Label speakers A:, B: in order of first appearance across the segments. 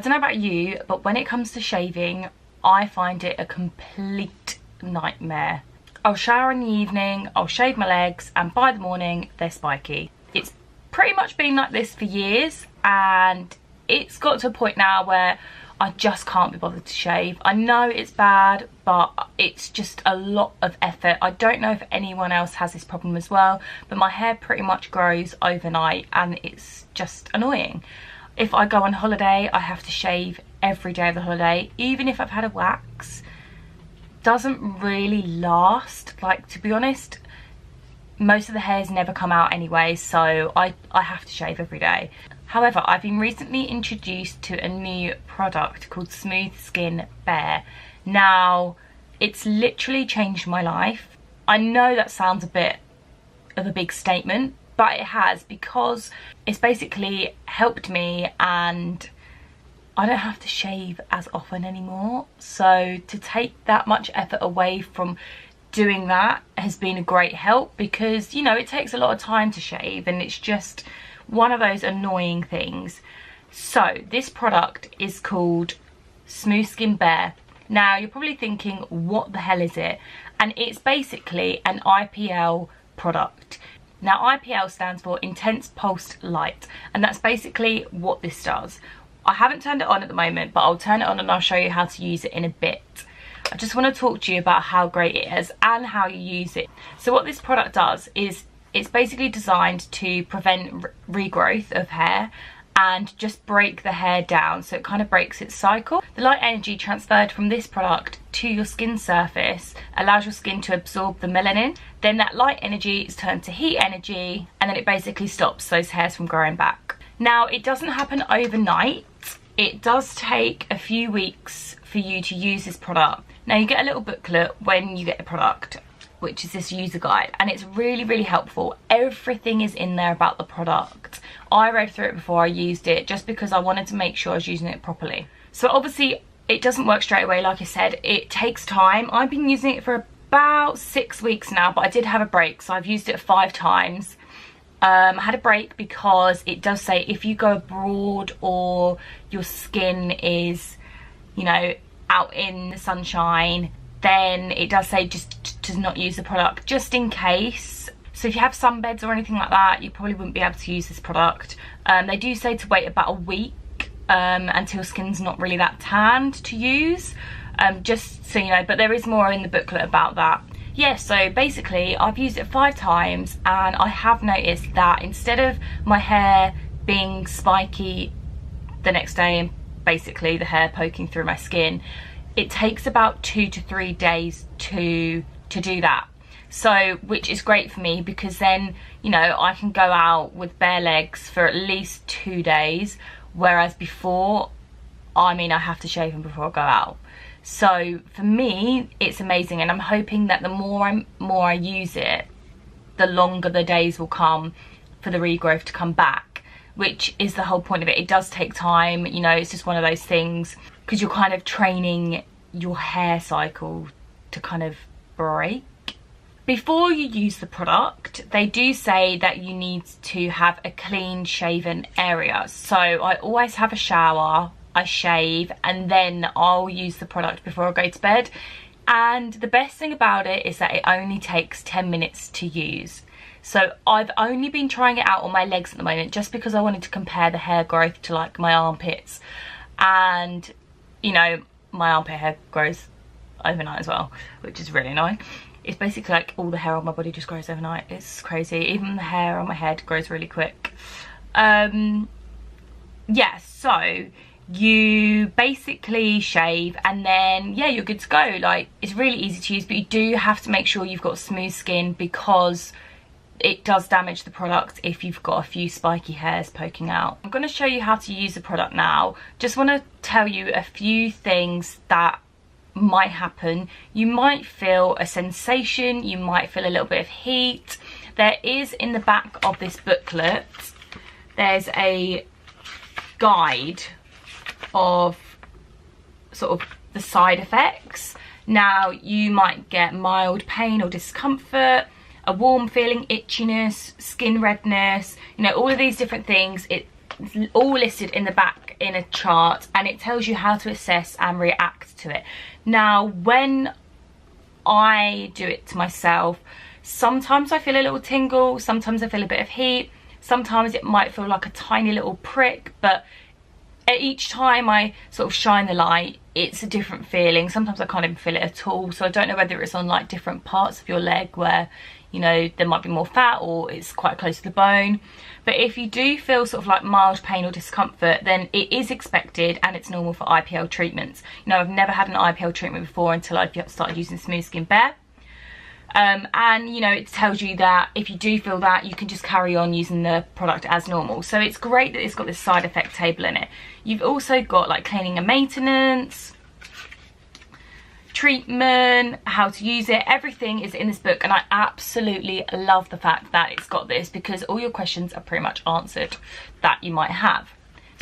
A: don't know about you, but when it comes to shaving, I find it a complete nightmare. I'll shower in the evening, I'll shave my legs, and by the morning they're spiky. It's pretty much been like this for years, and it's got to a point now where I just can't be bothered to shave. I know it's bad, but it's just a lot of effort. I don't know if anyone else has this problem as well, but my hair pretty much grows overnight and it's just annoying. If I go on holiday, I have to shave every day of the holiday, even if I've had a wax. Doesn't really last. Like, to be honest, most of the hairs never come out anyway, so I have to shave every day. However, I've been recently introduced to a new product called SmoothSkin Bare. Now, it's literally changed my life. I know that sounds a bit of a big statement, but it has, because it's basically helped me and I don't have to shave as often anymore. So to take that much effort away from doing that has been a great help, because, you know, it takes a lot of time to shave and it's just one of those annoying things. So this product is called SmoothSkin Bare. Now you're probably thinking, what the hell is it? And it's basically an IPL product. Now IPL stands for Intense Pulsed Light, and that's basically what this does. I haven't turned it on at the moment, but I'll turn it on and I'll show you how to use it in a bit. I just want to talk to you about how great it is and how you use it. So what this product does is it's basically designed to prevent regrowth of hair and just break the hair down, so it kind of breaks its cycle. The light energy transferred from this product to your skin surface allows your skin to absorb the melanin. Then that light energy is turned to heat energy, and then it basically stops those hairs from growing back. Now, it doesn't happen overnight. It does take a few weeks for you to use this product. Now, you get a little booklet when you get the product, which is this user guide, and it's really, really helpful. Everything is in there about the product. I read through it before I used it, just because I wanted to make sure I was using it properly. So obviously it doesn't work straight away. Like I said, it takes time. I've been using it for about 6 weeks now, but I did have a break, so I've used it 5 times. I had a break because it does say if you go abroad or your skin is, you know, out in the sunshine, then it does say just to not use the product, just in case. So if you have sunbeds or anything like that, you probably wouldn't be able to use this product. They do say to wait about a week until skin's not really that tanned to use, just so you know, but there is more in the booklet about that. Yeah, so basically I've used it 5 times and I have noticed that instead of my hair being spiky the next day and basically the hair poking through my skin, it takes about 2 to 3 days to do that. So, which is great for me, because then, you know, I can go out with bare legs for at least 2 days, whereas before, I mean, I have to shave them before I go out. So for me, it's amazing, and I'm hoping that the more I use it, the longer the days will come for the regrowth to come back, which is the whole point of it. It does take time, you know, it's just one of those things, because you're kind of training your hair cycle to kind of break. Before you use the product, they do say that you need to have a clean shaven area. So I always have a shower, I shave, and then I'll use the product before I go to bed. And the best thing about it is that it only takes 10 minutes to use. So I've only been trying it out on my legs at the moment, just because I wanted to compare the hair growth to like my armpits. And, you know, my armpit hair grows overnight as well, which is really annoying. It's basically like all the hair on my body just grows overnight. It's crazy. Even the hair on my head grows really quick. Yeah, so you basically shave and then, yeah, you're good to go. Like, it's really easy to use, but you do have to make sure you've got smooth skin, because it does damage the product if you've got a few spiky hairs poking out. I'm going to show you how to use the product now. Just want to tell you a few things that might happen. You might feel a sensation, you might feel a little bit of heat. There is, in the back of this booklet, there's a guide of sort of the side effects. Now, you might get mild pain or discomfort, a warm feeling, itchiness, skin redness, you know, all of these different things. It's all listed in the back back in a chart and it tells you how to assess and react to it. Now, when I do it to myself, sometimes I feel a little tingle, sometimes I feel a bit of heat, sometimes it might feel like a tiny little prick, but at each time I sort of shine the light, it's a different feeling. Sometimes I can't even feel it at all, so I don't know whether it's on like different parts of your leg where, you know, there might be more fat or it's quite close to the bone. But if you do feel sort of like mild pain or discomfort, then it is expected and it's normal for IPL treatments. You know, I've never had an IPL treatment before until I started using SmoothSkin Bare. And you know, it tells you that if you do feel that, you can just carry on using the product as normal. So it's great that it's got this side effect table in it. You've also got like cleaning and maintenance, treatment, how to use it, everything is in this book, and I absolutely love the fact that it's got this because all your questions are pretty much answered that you might have.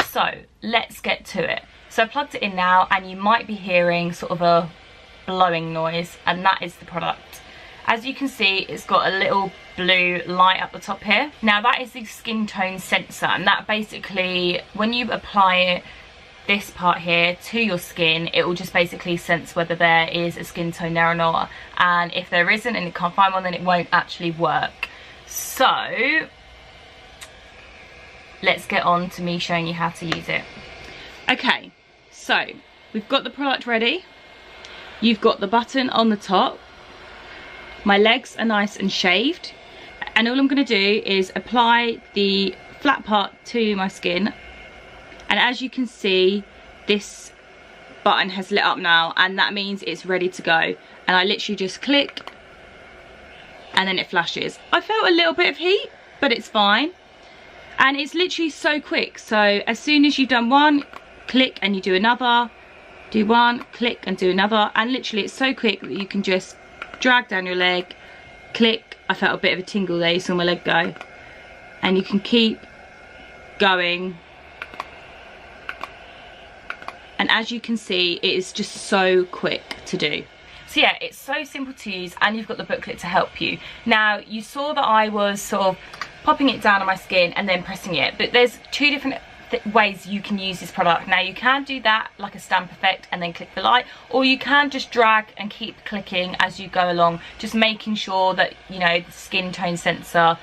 A: So let's get to it. So I've plugged it in now and you might be hearing sort of a blowing noise, and that is the product. As you can see, it's got a little blue light up the top here. Now that is the skin tone sensor, and that basically, when you apply it, this part here to your skin, it will just basically sense whether there is a skin tone there or not, and if there isn't and it can't find one, then it won't actually work. So let's get on to me showing you how to use it. Okay, so we've got the product ready. You've got the button on the top. My legs are nice and shaved, and all I'm going to do is apply the flat part to my skin, and as you can see, this button has lit up now, and that means it's ready to go. And I literally just click and then it flashes. I felt a little bit of heat, but it's fine, and it's literally so quick. So as soon as you've done one, click and you do another, do one, click and do another, and literally it's so quick that you can just drag down your leg, click. I felt a bit of a tingle there, you saw my leg go, and you can keep going. And as you can see, it is just so quick to do. So yeah, it's so simple to use, and you've got the booklet to help you. Now, you saw that I was sort of popping it down on my skin and then pressing it, but there's two different ways you can use this product. Now, you can do that like a stamp effect and then click the light, or you can just drag and keep clicking as you go along, just making sure that, you know, the skin tone sensor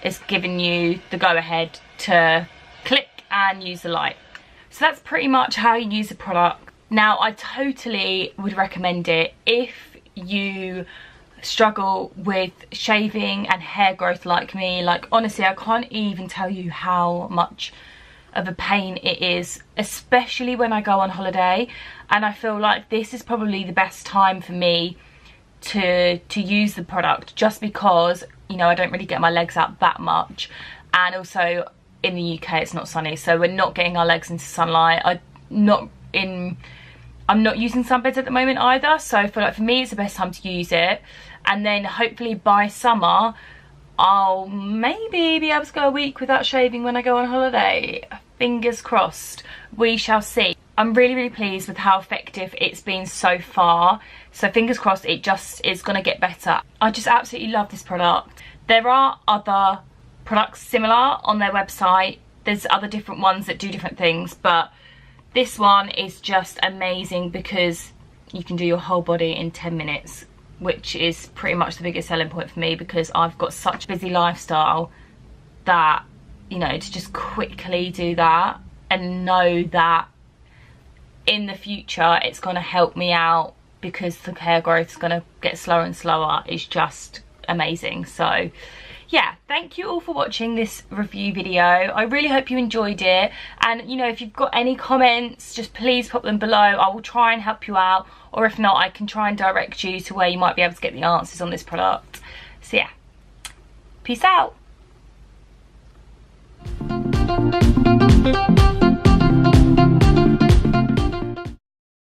A: is giving you the go ahead to click and use the light. So that's pretty much how you use the product. Now, I totally would recommend it if you struggle with shaving and hair growth like me. Like, honestly, I can't even tell you how much of a pain it is, especially when I go on holiday, and I feel like this is probably the best time for me to use the product, just because, you know, I don't really get my legs out that much, and also in the UK it's not sunny, so we're not getting our legs into sunlight. I'm not using sunbeds at the moment either, so I feel like for me it's the best time to use it. And then hopefully by summer I'll maybe be able to go a week without shaving when I go on holiday. Fingers crossed, we shall see. I'm really, really pleased with how effective it's been so far, so fingers crossed it just is going to get better. I just absolutely love this product. There are other products similar on their website, there's other different ones that do different things, but this one is just amazing because you can do your whole body in 10 minutes, which is pretty much the biggest selling point for me, because I've got such a busy lifestyle that, you know, to just quickly do that and know that in the future it's going to help me out because the hair growth is going to get slower and slower is just amazing. So yeah, thank you all for watching this review video. I really hope you enjoyed it, and you know, if you've got any comments, just please pop them below. I will try and help you out, or if not, I can try and direct you to where you might be able to get the answers on this product. So yeah, peace out.